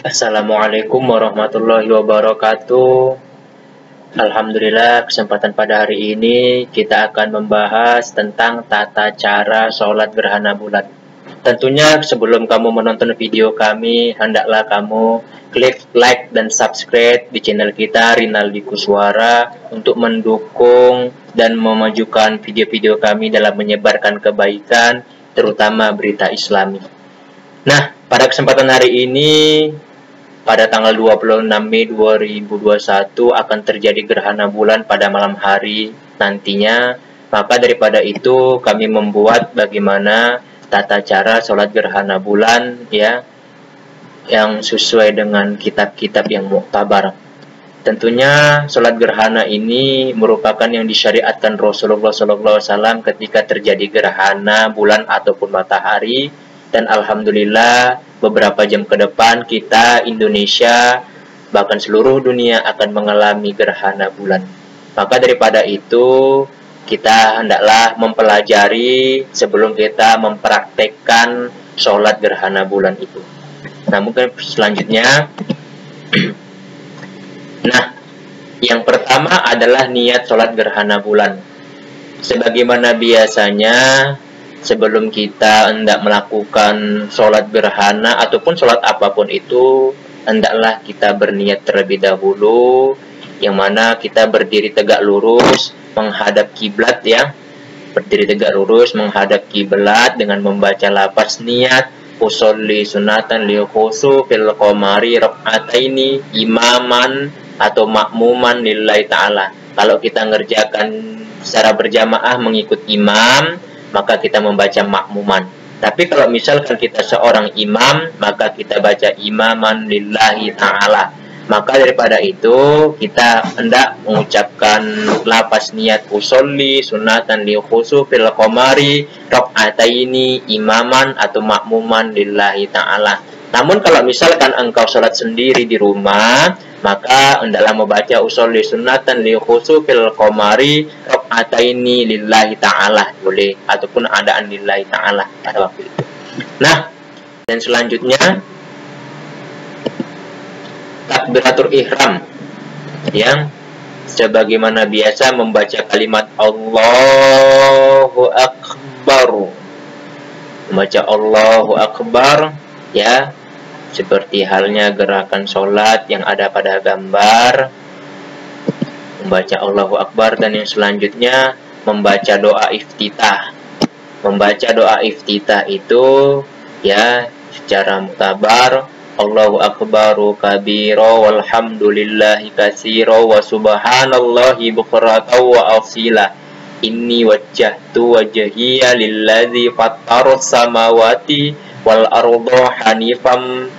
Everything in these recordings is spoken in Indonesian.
Assalamualaikum warahmatullahi wabarakatuh. Alhamdulillah, kesempatan pada hari ini kita akan membahas tentang tata cara sholat gerhana bulan. Tentunya sebelum kamu menonton video kami, hendaklah kamu klik like dan subscribe di channel kita Rinaldi Kuswara untuk mendukung dan memajukan video-video kami dalam menyebarkan kebaikan, terutama berita Islami. Nah, pada kesempatan hari ini pada tanggal 26 Mei 2021 akan terjadi gerhana bulan pada malam hari nantinya. Maka daripada itu kami membuat bagaimana tata cara sholat gerhana bulan ya, yang sesuai dengan kitab-kitab yang muktabar. Tentunya sholat gerhana ini merupakan yang disyariatkan Rasulullah SAW ketika terjadi gerhana bulan ataupun matahari. Dan alhamdulillah beberapa jam ke depan kita Indonesia bahkan seluruh dunia akan mengalami gerhana bulan. Maka daripada itu kita hendaklah mempelajari sebelum kita mempraktekkan sholat gerhana bulan itu. Nah, mungkin selanjutnya nah, yang pertama adalah niat sholat gerhana bulan. Sebagaimana biasanya sebelum kita hendak melakukan sholat gerhana ataupun sholat apapun itu, hendaklah kita berniat terlebih dahulu, yang mana kita berdiri tegak lurus menghadap kiblat ya, berdiri tegak lurus menghadap kiblat dengan membaca lafaz niat usolli sunatan li khusu fil qamari rak'ataini imaman atau makmuman lillahi ta'ala. Kalau kita ngerjakan secara berjamaah mengikut imam, maka kita membaca makmuman. Tapi kalau misalkan kita seorang imam, maka kita baca imaman lillahi ta'ala. Maka daripada itu, kita hendak mengucapkan lafaz niat usolli sunatan li khusu fil qamari rak'ataini imaman atau makmuman lillahi ta'ala. Namun kalau misalkan engkau sholat sendiri di rumah, maka hendaklah membaca usolli sunatan li khusu fil qamari rak'ataini lillahi ta'ala, boleh, ataupun adaan lillahi ta'ala pada waktu itu. Nah, dan selanjutnya takbiratul ihram yang sebagaimana biasa membaca kalimat Allahu Akbar, membaca Allahu Akbar ya, seperti halnya gerakan sholat yang ada pada gambar, membaca Allahu Akbar. Dan yang selanjutnya membaca doa iftitah. Membaca doa iftitah itu ya secara muktabar, Allahu Akbaru kabira walhamdulillahi katsira wa subhanallahi bukratan wa asila. Inni wajjahtu wajhiya lilladzi fattaras samawati wal arda hanifam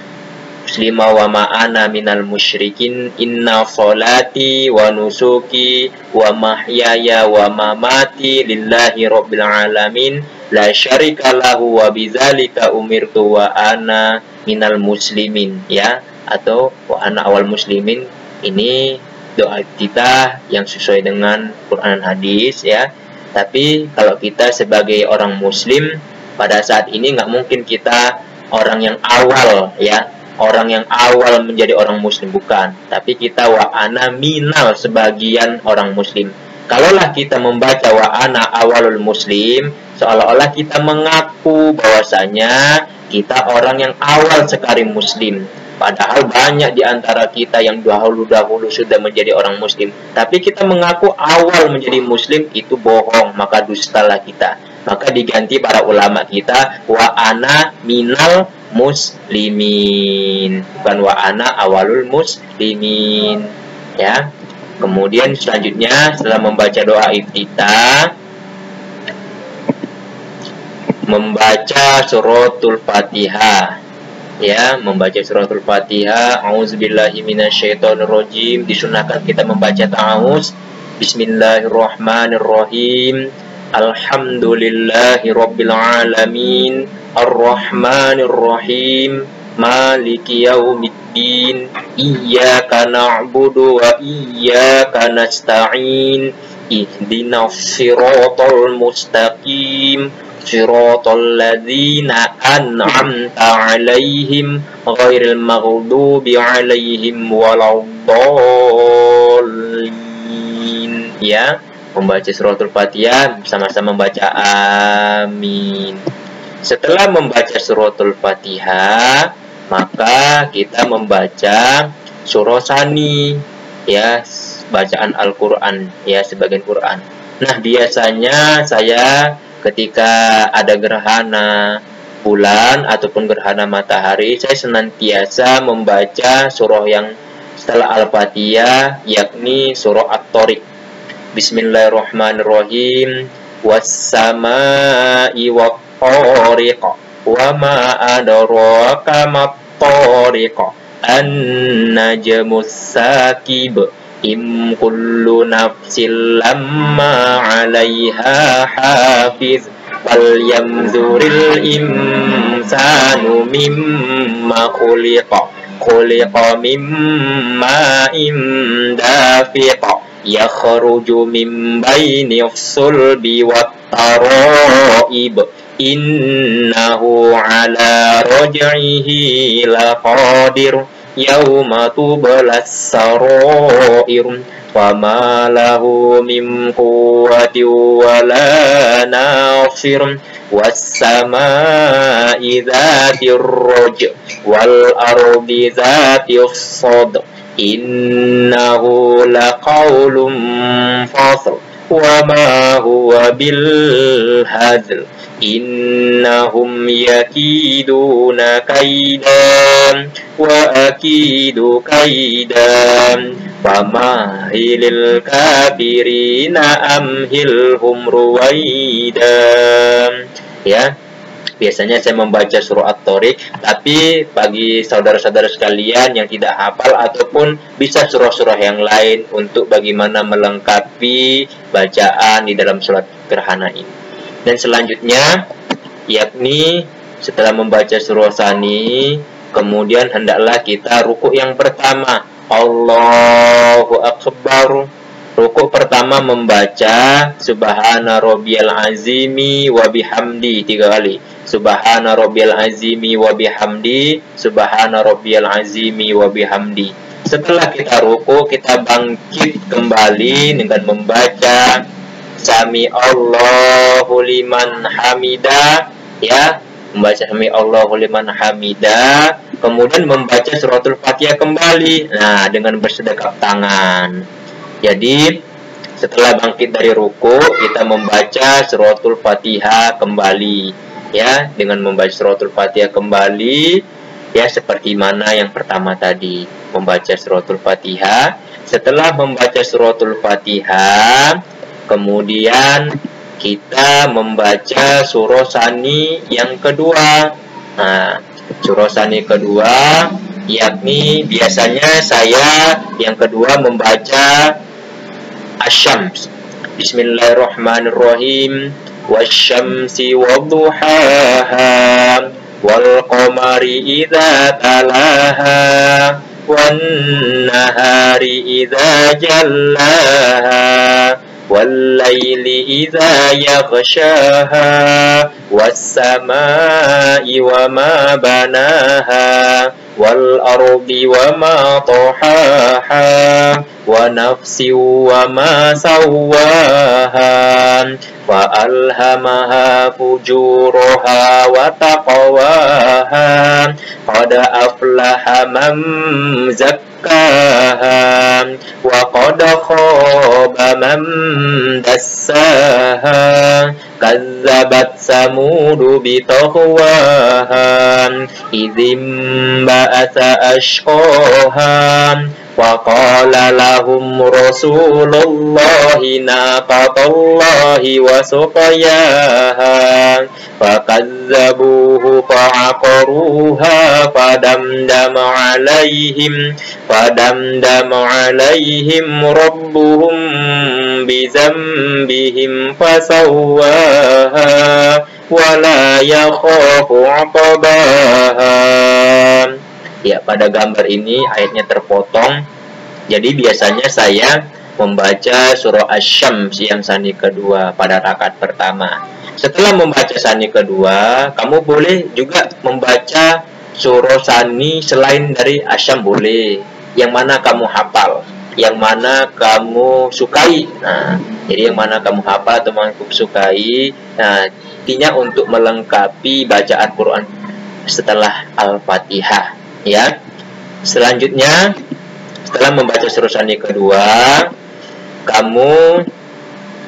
muslima wa ma'ana minal musyrikin. Inna sholati wa nusuki wa mahyaya wa mamati lillahi rabbil alamin la syarika lahu wa bidzalika umirtu wa ana minal muslimin ya, atau wa ana awal muslimin. Ini doa kita yang sesuai dengan Quran dan hadis ya. Tapi kalau kita sebagai orang muslim pada saat ini nggak mungkin kita orang yang awal ya, orang yang awal menjadi orang muslim, bukan. Tapi kita wa ana minal sebagian orang muslim. Kalaulah kita membaca wa ana awalul muslim, seolah-olah kita mengaku bahwasanya kita orang yang awal sekali muslim. Padahal banyak di antara kita yang dahulu-dahulu sudah menjadi orang muslim. Tapi kita mengaku awal menjadi muslim, itu bohong, maka dustalah kita. Maka diganti para ulama kita wa ana minal muslimin, bukan wa ana awalul muslimin ya. Kemudian selanjutnya setelah membaca doa iftitah, membaca suratul Fatihah ya, membaca suratul Fatihah. Auzubillahi minasyaitonirrajim. Disunahkan kita membaca ta'awuz. Bismillahirrahmanirrahim. Alhamdulillahi rabbil alamin. Ar-Rahmanir-Rahim. Maliki yaumiddin. Iyyaka na'budu wa iyyaka nasta'in. Ihdinas siratal mustaqim. Shiratal ladzina an'amta 'alaihim ghairil maghdubi 'alaihim waladdallin. Ya, membaca suratul Fatihah sama-sama membaca amin. Setelah membaca suratul Fatihah, maka kita membaca surah Sani, ya, bacaan Al-Qur'an, ya, sebagian Quran. Nah, biasanya saya ketika ada gerhana bulan ataupun gerhana matahari, saya senantiasa membaca surah yang setelah Al-Fatihah, yakni surah At-Thariq. Bismillahirrahmanirrahim. Was-samaa'i wat-thariq. Wa ma adraka mat-thariq. An-najmus sakib. Im kullu nafsin lamma 'alaiha hafiz. Fal yamzuril insanu mimma khuliqa. Khuliqa mimma dafiq. Yakhruju min baini sulbi wat taraib. Innahu ala raj'ihi laqadir. Yauma tublas sarair. Fama lahu min quwwatin wala nasir. Was-samaa'i dzatir raj' wal ardi dzatis sad. Innahu laqaulun fasl. Wa ma huwa bil hazl. Innahum yakiduna kaidan wa akidu kaidan. Famahilil kafirina amhilhum ruwaidan. Ya, biasanya saya membaca surah At-Thariq, tapi bagi saudara-saudara sekalian yang tidak hafal ataupun bisa surah-surah yang lain untuk bagaimana melengkapi bacaan di dalam sholat gerhana ini. Dan selanjutnya, yakni setelah membaca surah Sani, kemudian hendaklah kita rukuk yang pertama. Allahu Akbar. Rukuk pertama membaca Subhana Rabbiyal Azimi wa bihamdi 3 kali. Subhana Rabbiyal Azimi wa bihamdi. Subhana Rabbiyal Azimi wa bihamdi. Setelah kita rukuk, kita bangkit kembali dengan membaca Sami Allahu liman hamida, ya, membaca Sami Allahu liman hamida, kemudian membaca suratul Fatihah kembali, nah, dengan bersedekap tangan. Jadi setelah bangkit dari ruku, kita membaca suratul Fatihah kembali, ya, dengan membaca suratul Fatihah kembali, ya, seperti mana yang pertama tadi, membaca suratul Fatihah. Setelah membaca suratul Fatihah, kemudian kita membaca surah Sani yang kedua. Nah, surah Sani kedua, yakni biasanya saya yang kedua membaca Asy-Syams. Bismillahirrahmanirrahim. Wasyamsi wadduhaha wal qamari idza talaha wan nahari idza jallaha والليل إذا يغشاها والسماء وما بناها والأرض وما طحاها ونفس وما سواها فألهمها فجورها وتقواها قد أفلح من زكاها وقد خاب من دساها كذبت ثمود بطغواها إذ انبعث أشقاها وقال لهم رسول الله ناقة الله وسقياها فكذبوه فعقروها فدمدم عليهم ربهم بذنبهم فسواها ولا يخاف عقباها. Ya, pada gambar ini ayatnya terpotong. Jadi biasanya saya membaca surah Asy-Syams yang Sani kedua pada rakaat pertama. Setelah membaca sani kedua, kamu boleh juga membaca surah sani selain dari asyam boleh. Yang mana kamu hafal, yang mana kamu sukai. Nah, jadi yang mana kamu hafal atau kamu sukai. Nah, intinya untuk melengkapi bacaan Quran setelah Al-Fatihah, ya. Selanjutnya, setelah membaca surah sani kedua, kamu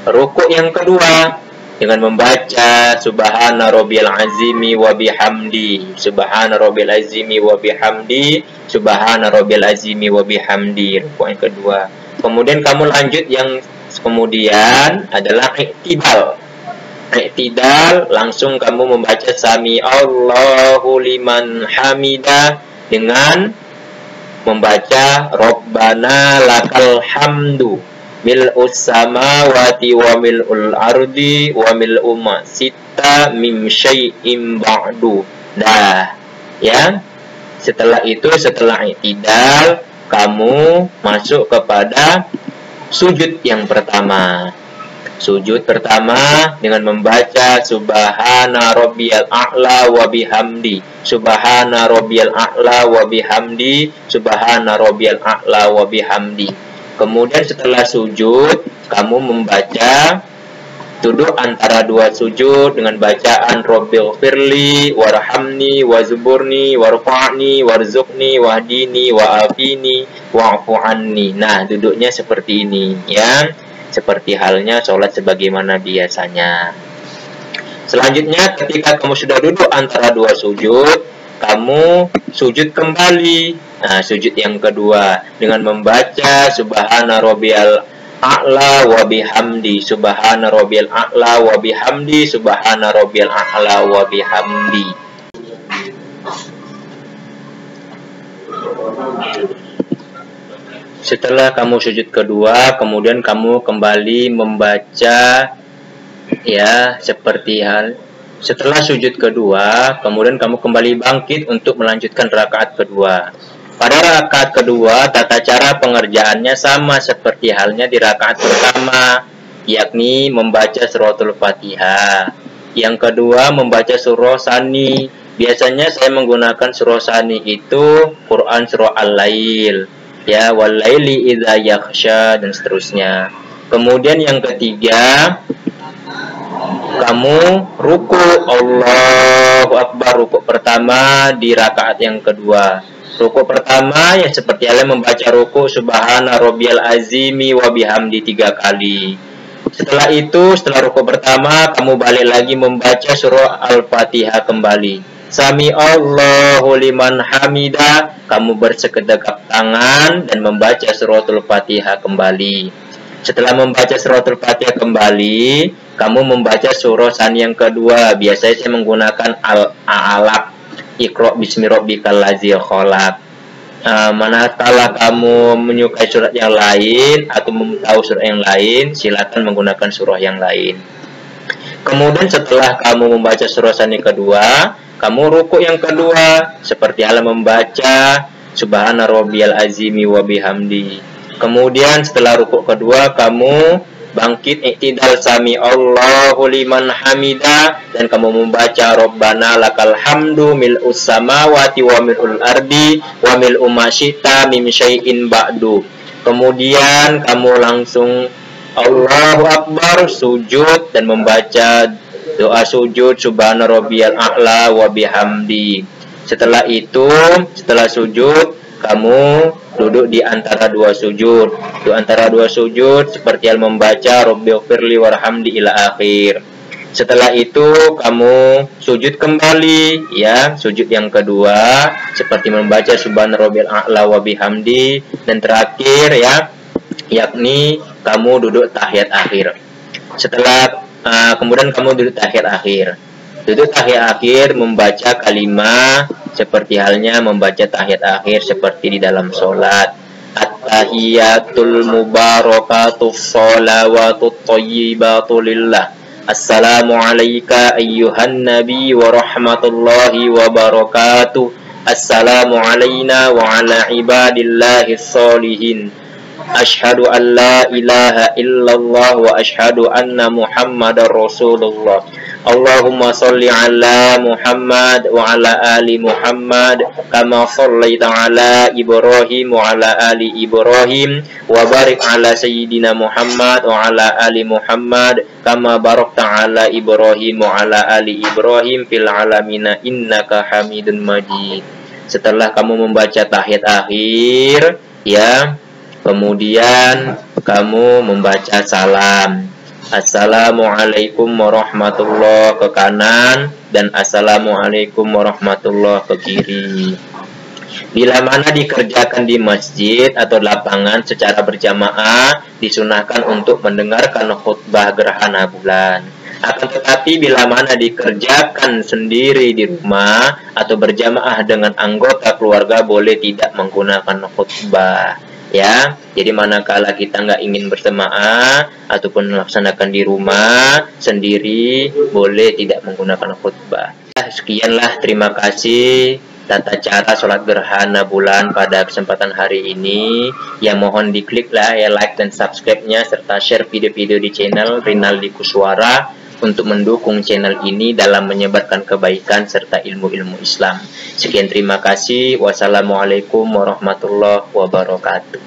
rukuk yang kedua dengan membaca subhana rabbiyal azimi wa bihamdi, subhana rabbiyal azimi wa bihamdi, subhana rabbiyal azimi wa bihamdi, rukuk yang kedua. Kemudian kamu lanjut yang kemudian adalah iktidal. Iktidal langsung kamu membaca sami Allahu liman hamidah dengan membaca Rabbana lakal hamdu mil'us samawati wa mil'ul ardi wa mil'u ma sita mim syai'im ba'du. Dah, ya. Setelah itu, setelah i'tidal, kamu masuk kepada sujud yang pertama. Sujud pertama dengan membaca subhana rabbiyal a'la wa bihamdi, subhana rabbiyal a'la wa bihamdi, subhana rabbiyal a'la wa bihamdi. Kemudian setelah sujud, kamu membaca duduk antara dua sujud dengan bacaan Rabbil firli warhamni wazburni warfa'ni warzuqni wahdini wa'afini wa'fu anni. Nah, duduknya seperti ini, ya. Seperti halnya sholat sebagaimana biasanya. Selanjutnya, ketika kamu sudah duduk antara dua sujud, kamu sujud kembali. Nah, sujud yang kedua dengan membaca subhana rabbiyal a'la wa bihamdi, subhana rabbiyal a'la wa bihamdi, subhana rabbiyal a'la wa bihamdi. Setelah kamu sujud kedua, kemudian kamu kembali membaca, ya, seperti hal setelah sujud kedua, kemudian kamu kembali bangkit untuk melanjutkan rakaat kedua. Pada rakaat kedua, tata cara pengerjaannya sama seperti halnya di rakaat pertama, yakni membaca suratul Fatihah. Yang kedua, membaca surah sani. Biasanya saya menggunakan surah sani itu Quran surah Al-Lail, ya, wal laili idza yaghsha dan seterusnya. Kemudian yang ketiga, kamu ruku Allahu Akbar, ruku pertama di rakaat yang kedua. Ruku pertama ya seperti halnya membaca ruku subhana rabbiyal azimi wa bihamdi 3 kali. Setelah itu, setelah ruku pertama, kamu balik lagi membaca surah Al-Fatihah kembali. Sami Allahu liman hamidah, kamu bersekedekap tangan dan membaca suratul Fatihah kembali. Setelah membaca suratul Fatihah kembali, kamu membaca surah sani yang kedua. Biasanya saya menggunakan Al-Alaq, Iqra bismi rabbikal ladzi khalaq. Manakala kamu menyukai surat yang lain atau tahu surat yang lain, silakan menggunakan surah yang lain. Kemudian setelah kamu membaca surah sani kedua, kamu ruku yang kedua seperti halnya membaca subhana rabbiyal azimi wa bihamdi. Kemudian setelah ruku kedua, kamu bangkit i'tidal sami Allahu liman hamidah dan kamu membaca Rabbana lakal hamdu mil'us samawati wa mil'ul ardi wa mil'u ma syi'ta mim syai'in ba'du. Kemudian kamu langsung Allahu Akbar, sujud dan membaca doa sujud subhana rabbiyal a'la wa bihamdi. Setelah itu, setelah sujud, kamu duduk di antara dua sujud. Di antara dua sujud seperti yang membaca Rabbil firli warhamdi ila akhir. Setelah itu kamu sujud kembali, ya, sujud yang kedua seperti membaca subhana rabbil a'la wa bihamdi, dan terakhir, ya, yakni kamu duduk tahiyat akhir. Setelah kemudian kamu duduk tahiyat akhir. Duduk tahiyat akhir membaca kalimat seperti halnya membaca tahiyat akhir seperti di dalam sholat. At-tahiyatul mubarakatus sholawatut thayyibatu lillah. Assalamu alayka ayyuhan nabi wa rahmatullahi wa barakatuh. Assalamu alayna wa ala ibadillahi sholihin. Ashhadu an la ilaha illallah wa ashhadu anna Muhammadar Rasulullah. Allahumma sholli ala Muhammad wa ala ali Muhammad kama shallaita ala Ibrahim wa ala ali Ibrahim wa barik ala sayyidina Muhammad wa ala ali Muhammad kama barakta ala Ibrahim wa ala ali Ibrahim fil alamina innaka Hamidun Majid. Setelah kamu membaca tahiyat akhir, ya, kemudian kamu membaca salam. Assalamualaikum warahmatullahi ke kanan dan assalamualaikum warahmatullahi ke kiri. Bila mana dikerjakan di masjid atau lapangan secara berjamaah, disunahkan untuk mendengarkan khutbah gerhana bulan. Akan tetapi bila mana dikerjakan sendiri di rumah atau berjamaah dengan anggota keluarga, boleh tidak menggunakan khutbah. Ya, jadi manakala kita nggak ingin berjamaah ataupun melaksanakan di rumah sendiri, boleh tidak menggunakan khutbah. Sekianlah, terima kasih tata cara sholat gerhana bulan pada kesempatan hari ini. Yang mohon diklik lah ya like dan subscribe-nya serta share video-video di channel Rinaldi Kuswara untuk mendukung channel ini dalam menyebarkan kebaikan serta ilmu-ilmu Islam. Sekian, terima kasih. Wassalamualaikum warahmatullahi wabarakatuh.